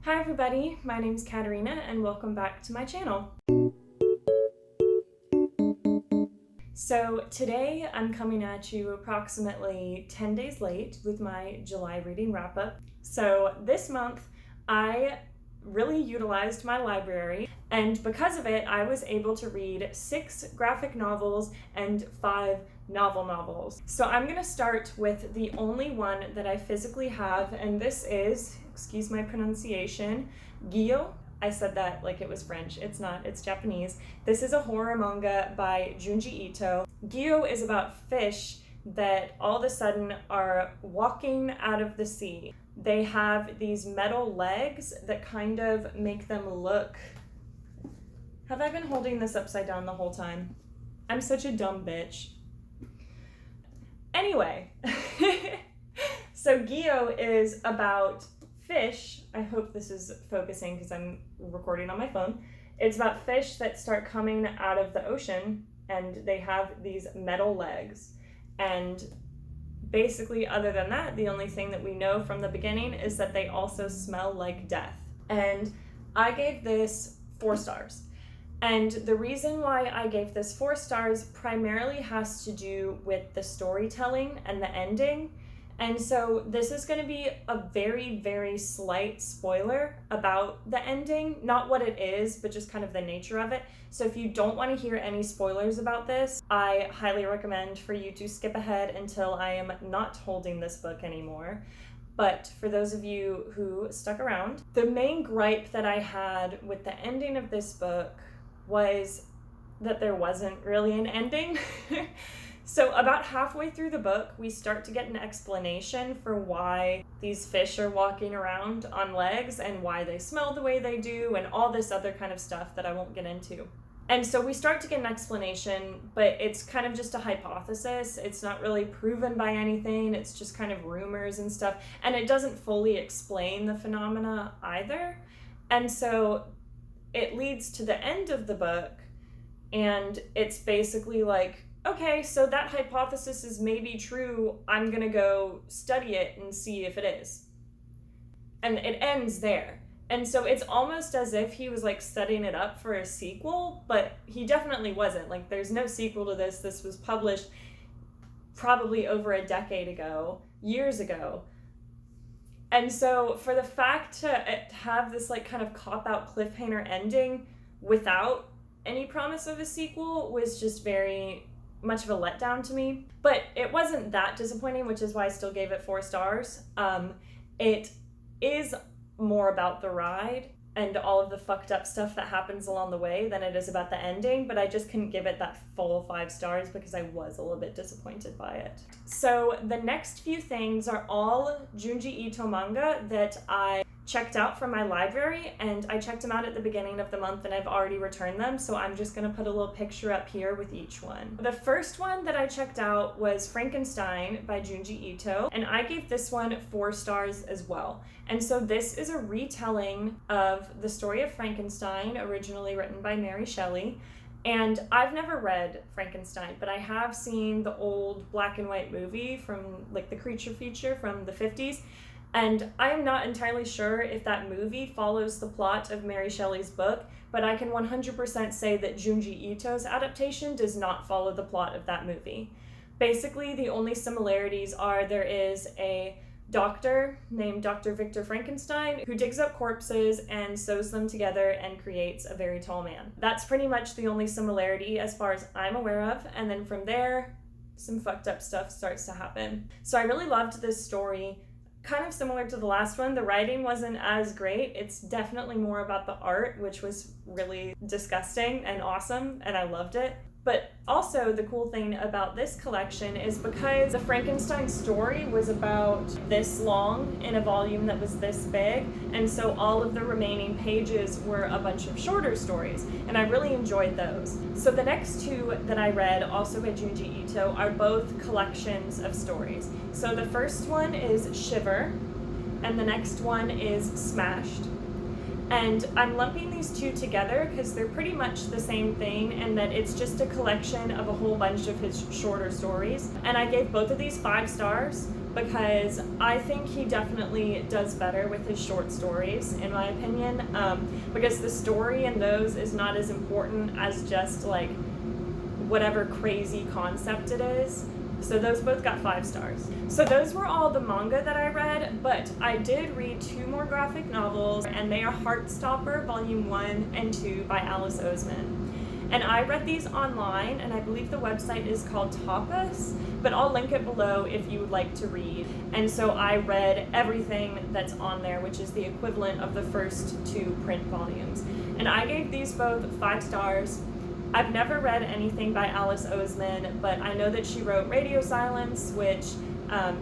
Hi everybody, my name is Katerina and welcome back to my channel. So today I'm coming at you approximately 10 days late with my July reading wrap-up. So this month I really utilized my library, and because of it I was able to read 6 graphic novels and 5 novels. So I'm going to start with the only one that I physically have, and this is, excuse my pronunciation, wayyyy. I said that like it was French. It's not, it's Japanese. This is a horror manga by Junji Ito. Wayyyy is about fish that all of a sudden are walking out of the sea. They have these metal legs that kind of make them look... Have I been holding this upside down the whole time? I'm such a dumb bitch. Anyway, so wayyyy is about fish. I hope this is focusing because I'm recording on my phone. It's about fish that start coming out of the ocean and they have these metal legs. And basically, other than that, the only thing that we know from the beginning is that they also smell like death. And I gave this 4 stars. And the reason why I gave this 4 stars primarily has to do with the storytelling and the ending. And so this is going to be a very, very slight spoiler about the ending. Not what it is, but just kind of the nature of it. So if you don't want to hear any spoilers about this, I highly recommend for you to skip ahead until I am not holding this book anymore. But for those of you who stuck around, the main gripe that I had with the ending of this book was that there wasn't really an ending. So about halfway through the book, we start to get an explanation for why these fish are walking around on legs and why they smell the way they do and all this other kind of stuff that I won't get into. And so we start to get an explanation, but it's kind of just a hypothesis. It's not really proven by anything. It's just kind of rumors and stuff. And it doesn't fully explain the phenomena either. And so it leads to the end of the book, and it's basically like, okay, so that hypothesis is maybe true. I'm gonna go study it and see if it is. And it ends there. And so it's almost as if he was like setting it up for a sequel, but he definitely wasn't. Like, there's no sequel to this. This was published probably over a decade ago, years ago. And so for the fact to have this like kind of cop-out cliffhanger ending without any promise of a sequel was just very much of a letdown to me. But it wasn't that disappointing, which is why I still gave it 4 stars. It is more about the ride and all of the fucked up stuff that happens along the way than it is about the ending, but I just couldn't give it that full 5 stars because I was a little bit disappointed by it. So the next few things are all Junji Ito manga that I checked out from my library, and I checked them out at the beginning of the month and I've already returned them, so I'm just going to put a little picture up here with each one. The first one that I checked out was Frankenstein by Junji Ito, and I gave this one 4 stars as well. And so this is a retelling of the story of Frankenstein, originally written by Mary Shelley. And I've never read Frankenstein, but I have seen the old black and white movie from like the creature feature from the 50s. And I am not entirely sure if that movie follows the plot of Mary Shelley's book, but I can 100% say that Junji Ito's adaptation does not follow the plot of that movie. Basically, the only similarities are there is a doctor named Dr. Victor Frankenstein who digs up corpses and sews them together and creates a very tall man. That's pretty much the only similarity as far as I'm aware of, and then from there, some fucked up stuff starts to happen. So I really loved this story. Kind of similar to the last one, the writing wasn't as great. It's definitely more about the art, which was really disgusting and awesome, and I loved it. But also the cool thing about this collection is because the Frankenstein story was about this long in a volume that was this big, and so all of the remaining pages were a bunch of shorter stories, and I really enjoyed those. So the next 2 that I read, also by Junji Ito, are both collections of stories. So the first one is Shiver, and the next one is Smashed. And I'm lumping these two together because they're pretty much the same thing, and that it's just a collection of a whole bunch of his shorter stories. And I gave both of these 5 stars because I think he definitely does better with his short stories, in my opinion, because the story in those is not as important as just like whatever crazy concept it is. So those both got 5 stars. So those were all the manga that I read, but I did read 2 more graphic novels, and they are Heartstopper Volume 1 and 2 by Alice Oseman. And I read these online, and I believe the website is called Tapas, but I'll link it below if you would like to read. And so I read everything that's on there, which is the equivalent of the first 2 print volumes. And I gave these both 5 stars. I've never read anything by Alice Oseman, but I know that she wrote Radio Silence, which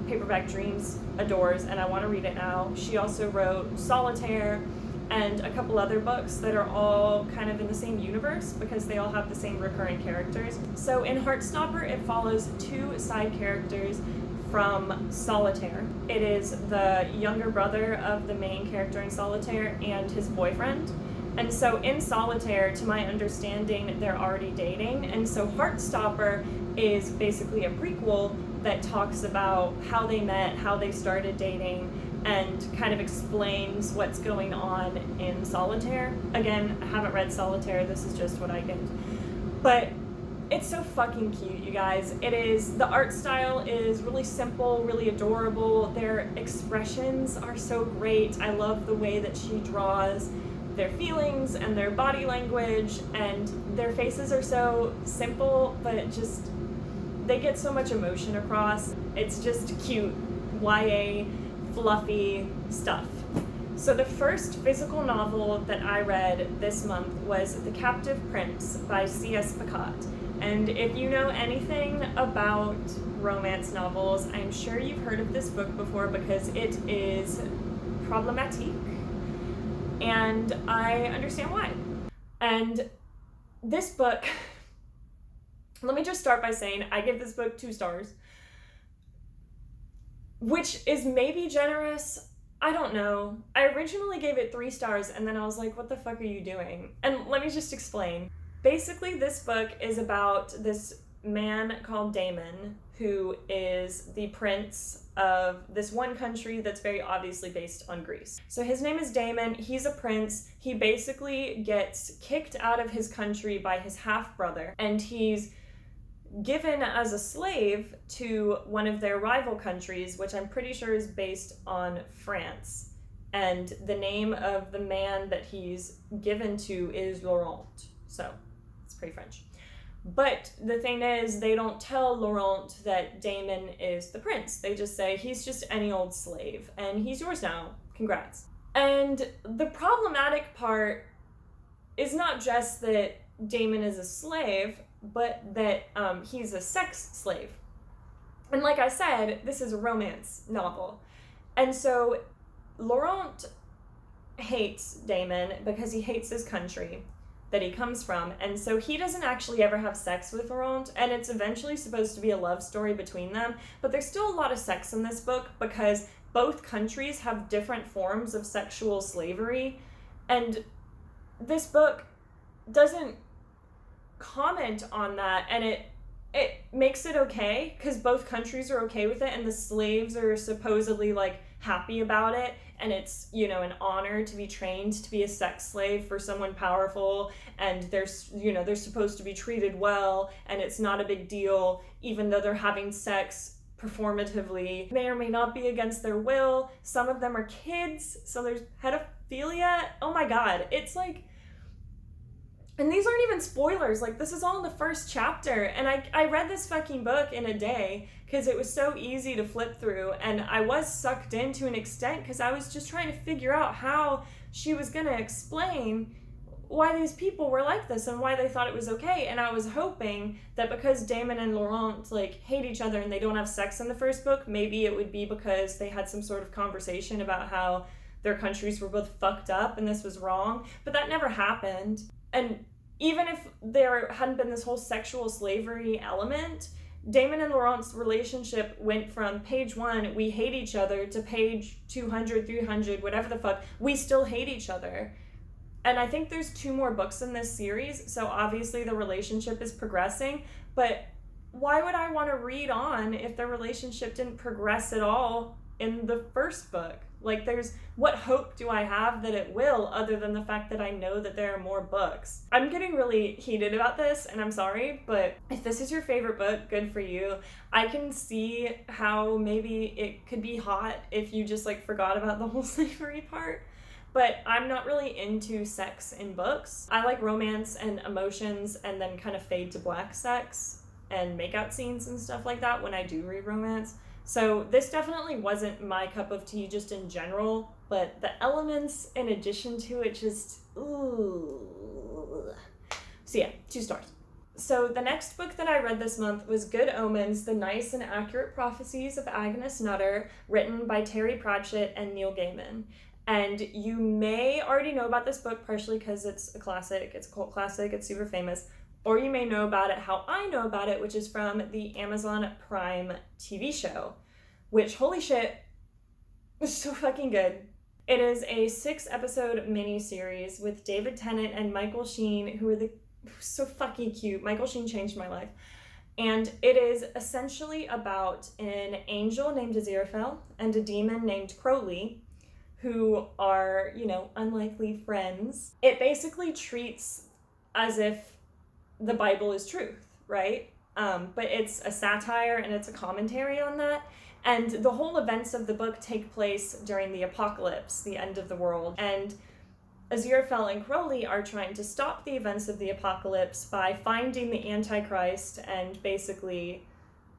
Paperback Dreams adores, and I want to read it now. She also wrote Solitaire and a couple other books that are all kind of in the same universe because they all have the same recurring characters. So in Heartstopper, it follows 2 side characters from Solitaire. It is the younger brother of the main character in Solitaire and his boyfriend. And so in Solitaire, to my understanding, they're already dating. And so Heartstopper is basically a prequel that talks about how they met, how they started dating, and kind of explains what's going on in Solitaire. Again, I haven't read Solitaire, this is just what I get. But it's so fucking cute, you guys. It is, the art style is really simple, really adorable. Their expressions are so great. I love the way that she draws their feelings and their body language, and their faces are so simple, but just, they get so much emotion across. It's just cute, YA, fluffy stuff. So the first physical novel that I read this month was The Captive Prince by C.S. Pacat. And if you know anything about romance novels, I'm sure you've heard of this book before because it is problematic. And I understand why. And this book, let me just start by saying I give this book 2 stars, which is maybe generous. I don't know. I originally gave it 3 stars, and then I was like, what the fuck are you doing? And let me just explain. Basically, this book is about this man called Damon, who is the prince of this one country that's very obviously based on Greece. So his name is Damon, he's a prince, he basically gets kicked out of his country by his half-brother, and he's given as a slave to one of their rival countries, which I'm pretty sure is based on France. And the name of the man that he's given to is Laurent. So it's pretty French. But the thing is, they don't tell Laurent that Damon is the prince. They just say, he's just any old slave, and he's yours now. Congrats. And the problematic part is not just that Damon is a slave, but that he's a sex slave. And like I said, this is a romance novel. And so Laurent hates Damon because he hates his country that he comes from, and so he doesn't actually ever have sex with Laurent, and it's eventually supposed to be a love story between them, but there's still a lot of sex in this book because both countries have different forms of sexual slavery, and this book doesn't comment on that, and it makes it okay because both countries are okay with it, and the slaves are supposedly like happy about it, and it's, you know, an honor to be trained to be a sex slave for someone powerful, and they're supposed to be treated well, and it's not a big deal even though they're having sex performatively, may or may not be against their will. Some of them are kids, so there's pedophilia. Oh my god, it's like, and these aren't even spoilers, like this is all in the first chapter, and I read this fucking book in a day because it was so easy to flip through, and I was sucked in to an extent because I was just trying to figure out how she was going to explain why these people were like this and why they thought it was okay, and I was hoping that because Damon and Laurent like hate each other and they don't have sex in the first book, maybe it would be because they had some sort of conversation about how their countries were both fucked up and this was wrong, but that never happened. And even if there hadn't been this whole sexual slavery element, Damon and Laurent's relationship went from page 1, we hate each other, to page 200, 300, whatever the fuck, we still hate each other. And I think there's 2 more books in this series, so obviously the relationship is progressing, but why would I want to read on if the relationship didn't progress at all in the first book? Like, what hope do I have that it will, other than the fact that I know that there are more books? I'm getting really heated about this, and I'm sorry, but if this is your favorite book, good for you. I can see how maybe it could be hot if you just, like, forgot about the whole slavery part. But I'm not really into sex in books. I like romance and emotions and then kind of fade to black sex and makeout scenes and stuff like that when I do read romance. So this definitely wasn't my cup of tea just in general, but the elements in addition to it just, ooh. So yeah, 2 stars. So the next book that I read this month was Good Omens, The Nice and Accurate Prophecies of Agnes Nutter, written by Terry Pratchett and Neil Gaiman. And you may already know about this book, partially because it's a classic, it's a cult classic, it's super famous, or you may know about it how I know about it, which is from the Amazon Prime TV show, which, holy shit, is so fucking good. It is a 6-episode miniseries with David Tennant and Michael Sheen, who are so fucking cute. Michael Sheen changed my life. And it is essentially about an angel named Aziraphale and a demon named Crowley, who are, unlikely friends. It basically treats as if the Bible is truth, right? But it's a satire and it's a commentary on that. And the whole events of the book take place during the apocalypse, the end of the world. And Aziraphale and Crowley are trying to stop the events of the apocalypse by finding the Antichrist and basically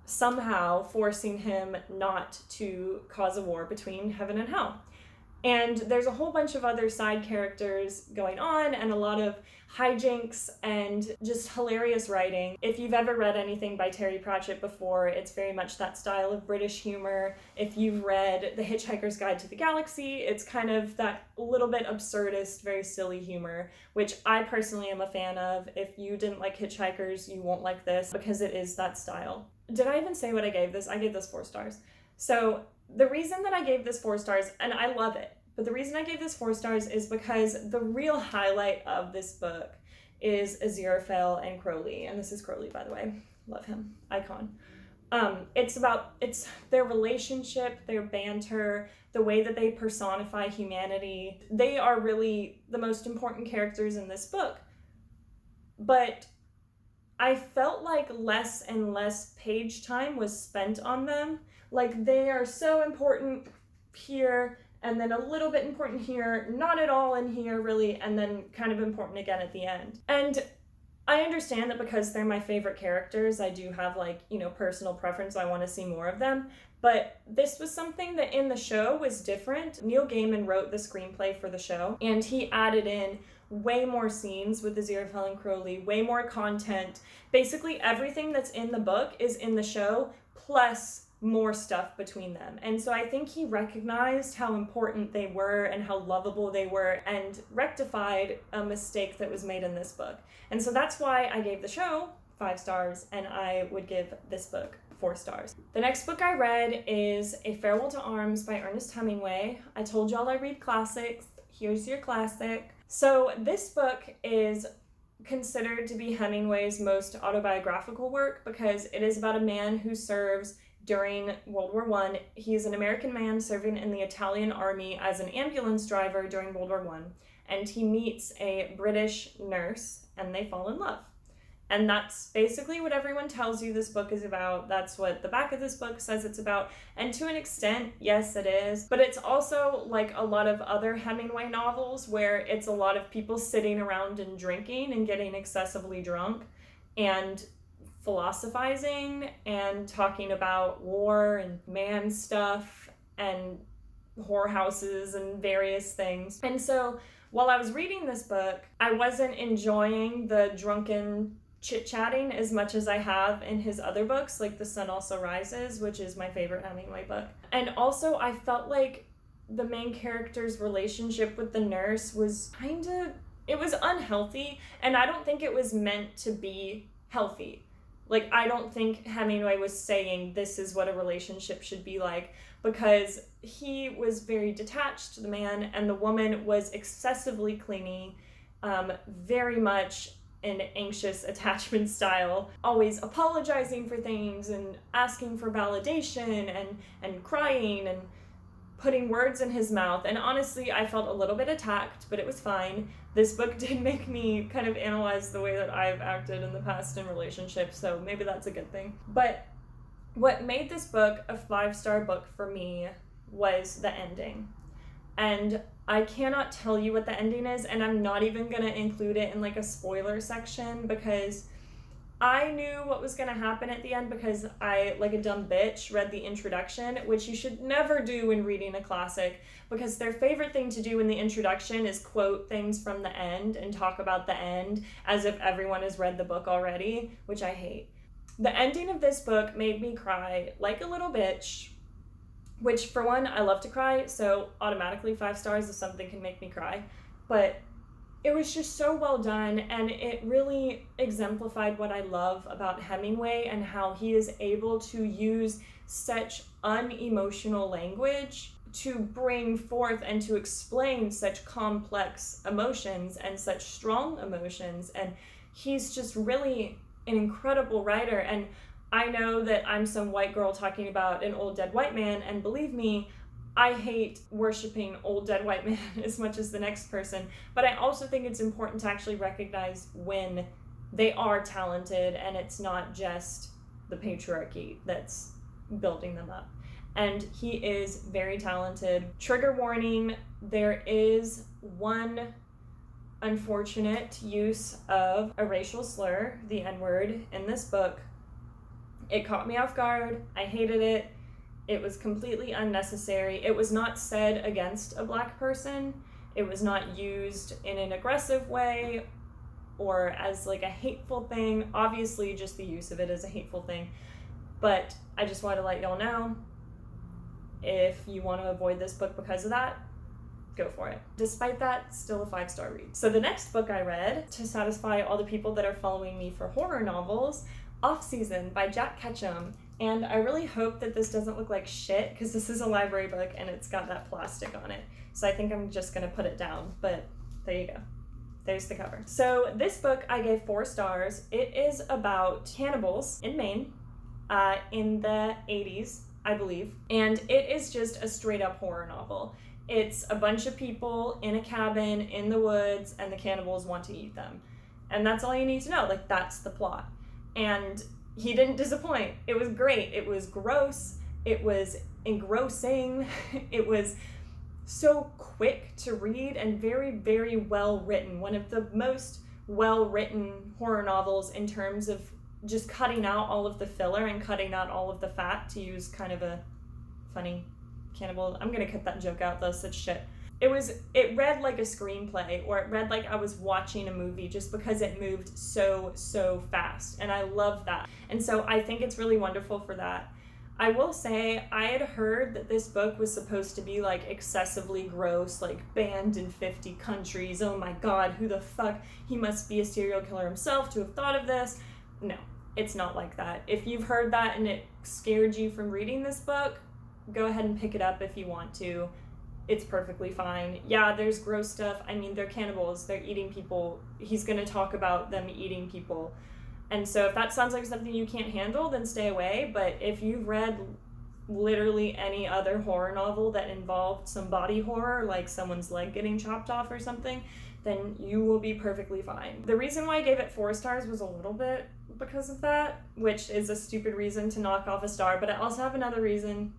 somehow forcing him not to cause a war between heaven and hell. And there's a whole bunch of other side characters going on and a lot of hijinks and just hilarious writing. If you've ever read anything by Terry Pratchett before, it's very much that style of British humor. If you've read The Hitchhiker's Guide to the Galaxy, it's kind of that little bit absurdist, very silly humor, which I personally am a fan of. If you didn't like Hitchhikers, you won't like this because it is that style. Did I even say what I gave this? I gave this 4 stars. So the reason that I gave this 4 stars, and I love it, but the reason I gave this 4 stars is because the real highlight of this book is Aziraphale and Crowley. And this is Crowley, by the way. Love him. Icon. It's their relationship, their banter, the way that they personify humanity. They are really the most important characters in this book. But I felt like less and less page time was spent on them. Like, they are so important here, and then a little bit important here, not at all in here really, and then kind of important again at the end. And I understand that because they're my favorite characters, I do have personal preference. I want to see more of them. But this was something that in the show was different. Neil Gaiman wrote the screenplay for the show, and he added in way more scenes with Aziraphale and Crowley, way more content. Basically everything that's in the book is in the show, plus more stuff between them. And so I think he recognized how important they were and how lovable they were and rectified a mistake that was made in this book. And so that's why I gave the show 5 stars and I would give this book 4 stars. The next book I read is A Farewell to Arms by Ernest Hemingway. I told y'all I read classics. Here's your classic. So this book is considered to be Hemingway's most autobiographical work because it is about a man who serves during World War I. He's an American man serving in the Italian army as an ambulance driver during World War I, and he meets a British nurse, and they fall in love. And that's basically what everyone tells you this book is about. That's what the back of this book says it's about. And to an extent, yes, it is. But it's also like a lot of other Hemingway novels where it's a lot of people sitting around and drinking and getting excessively drunk and philosophizing and talking about war and man stuff and whorehouses and various things. And so while I was reading this book, I wasn't enjoying the drunken chit-chatting as much as I have in his other books, like The Sun Also Rises, which is my favorite Hemingway book. And also I felt like the main character's relationship with the nurse was it was unhealthy, and I don't think it was meant to be healthy. Like, I don't think Hemingway was saying this is what a relationship should be like, because he was very detached, the man, and the woman was excessively clingy, very much an anxious attachment style, always apologizing for things and asking for validation and crying and putting words in his mouth. And honestly, I felt a little bit attacked, but it was fine. This book did make me kind of analyze the way that I've acted in the past in relationships, so maybe that's a good thing. But what made this book a 5-star book for me was the ending. And I cannot tell you what the ending is, and I'm not even going to include it in like a spoiler section because I knew what was going to happen at the end because I, like a dumb bitch, read the introduction, which you should never do when reading a classic because their favorite thing to do in the introduction is quote things from the end and talk about the end as if everyone has read the book already, which I hate. The ending of this book made me cry like a little bitch, which for one, I love to cry, so automatically 5 stars if something can make me cry. But it was just so well done, and it really exemplified what I love about Hemingway and how he is able to use such unemotional language to bring forth and to explain such complex emotions and such strong emotions. And he's just really an incredible writer. And I know that I'm some white girl talking about an old dead white man, and believe me, I hate worshiping old dead white men as much as the next person, but I also think it's important to actually recognize when they are talented and it's not just the patriarchy that's building them up. And he is very talented. Trigger warning, there is one unfortunate use of a racial slur, the N-word, in this book. It caught me off guard. I hated it. It was completely unnecessary. It was not said against a black person. It was not used in an aggressive way or as like a hateful thing. Obviously, just the use of it is a hateful thing. But I just wanted to let y'all know, if you want to avoid this book because of that, go for it. Despite that, still a 5-star read. So the next book I read, to satisfy all the people that are following me for horror novels, Off Season by Jack Ketchum. And I really hope that this doesn't look like shit because this is a library book and it's got that plastic on it. So I think I'm just gonna put it down, but there you go. There's the cover. So this book I gave 4 stars. It is about cannibals in Maine in the 80s, I believe. And it is just a straight up horror novel. It's a bunch of people in a cabin in the woods and the cannibals want to eat them. And that's all you need to know. Like, that's the plot. And he didn't disappoint. It was great. It was gross. It was engrossing. It was so quick to read and very, very well written. One of the most well written horror novels in terms of just cutting out all of the filler and cutting out all of the fat, to use kind of a funny cannibal. I'm gonna cut that joke out though, such shit. It read like a screenplay, or it read like I was watching a movie, just because it moved so fast, and I love that. And so I think it's really wonderful for that. I will say, I had heard that this book was supposed to be like excessively gross, like banned in 50 countries. Oh my god, who the fuck? He must be a serial killer himself to have thought of this. No, it's not like that. If you've heard that and it scared you from reading this book, go ahead and pick it up if you want to. It's perfectly fine. Yeah, there's gross stuff. I mean, they're cannibals. They're eating people. He's going to talk about them eating people. And so if that sounds like something you can't handle, then stay away. But if you've read literally any other horror novel that involved some body horror, like someone's leg getting chopped off or something, then you will be perfectly fine. The reason why I gave it 4 stars was a little bit because of that, which is a stupid reason to knock off a star. But I also have another reason.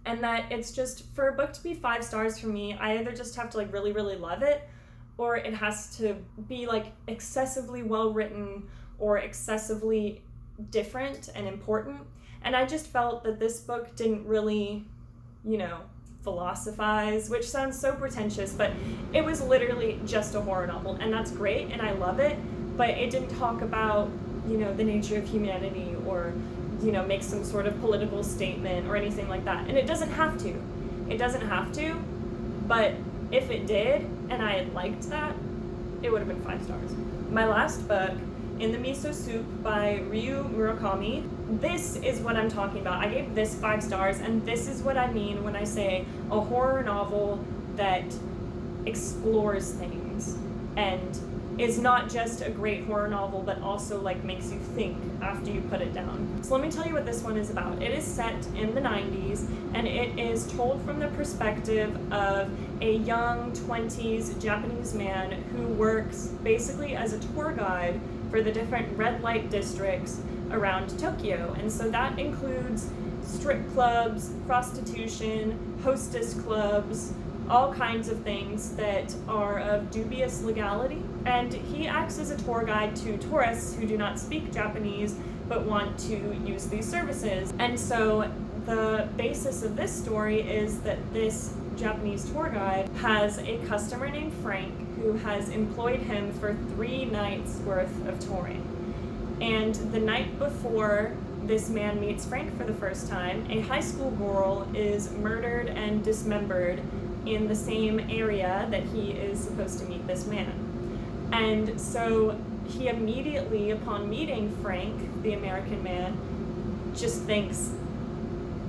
And that it's just, for a book to be 5 stars for me, I either just have to like really, really love it, or it has to be like excessively well written or excessively different and important. And I just felt that this book didn't really, philosophize, which sounds so pretentious, but it was literally just a horror novel, and that's great, and I love it, but it didn't talk about, the nature of humanity or make some sort of political statement or anything like that. And it doesn't have to. It doesn't have to. But if it did, and I had liked that, it would have been 5 stars. My last book, In the Miso Soup by Ryu Murakami. This is what I'm talking about. I gave this 5 stars, and this is what I mean when I say a horror novel that explores things and is not just a great horror novel, but also like makes you think after you put it down. So let me tell you what this one is about. It is set in the 90s, and it is told from the perspective of a young 20s Japanese man who works basically as a tour guide for the different red light districts around Tokyo. And so that includes strip clubs, prostitution, hostess clubs, all kinds of things that are of dubious legality. And he acts as a tour guide to tourists who do not speak Japanese but want to use these services. And so the basis of this story is that this Japanese tour guide has a customer named Frank who has employed him for 3 nights worth of touring. And the night before this man meets Frank for the first time, a high school girl is murdered and dismembered in the same area that he is supposed to meet this man. And so he immediately, upon meeting Frank, the American man, just thinks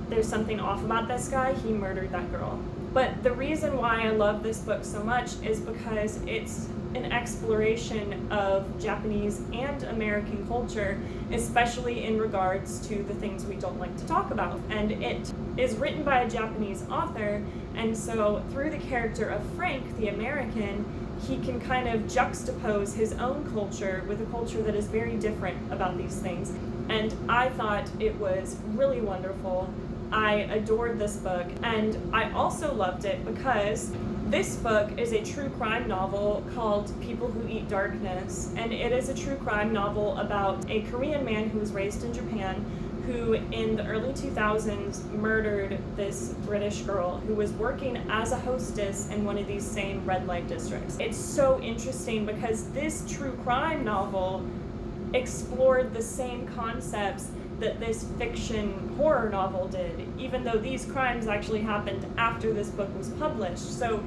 there's something off about this guy. He murdered that girl. But the reason why I love this book so much is because it's an exploration of Japanese and American culture, especially in regards to the things we don't like to talk about. And it is written by a Japanese author, and so through the character of Frank, the American, he can kind of juxtapose his own culture with a culture that is very different about these things. And I thought it was really wonderful. I adored this book, and I also loved it because this book is a true crime novel called People Who Eat Darkness, and it is a true crime novel about a Korean man who was raised in Japan who in the early 2000s murdered this British girl who was working as a hostess in one of these same red light districts. It's so interesting because this true crime novel explored the same concepts that this fiction horror novel did, even though these crimes actually happened after this book was published. So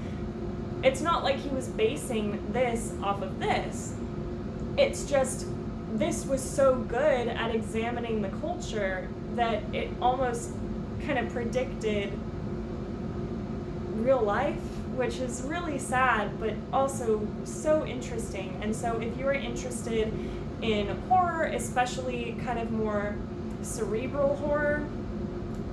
it's not like he was basing this off of this. It's just this was so good at examining the culture that it almost kind of predicted real life, which is really sad, but also so interesting. And so if you are interested in horror, especially kind of more cerebral horror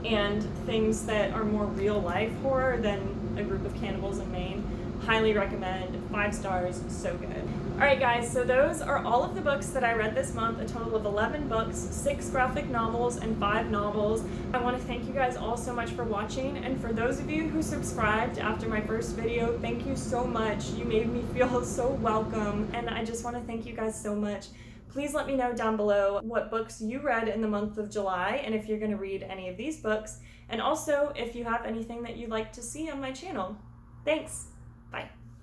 and things that are more real life horror than A Group of Cannibals in Maine, highly recommend. 5 stars, so good. Alright guys, so those are all of the books that I read this month, a total of 11 books, 6 graphic novels, and 5 novels. I want to thank you guys all so much for watching, and for those of you who subscribed after my first video, thank you so much. You made me feel so welcome, and I just want to thank you guys so much. Please let me know down below what books you read in the month of July, and if you're going to read any of these books, and also if you have anything that you'd like to see on my channel. Thanks!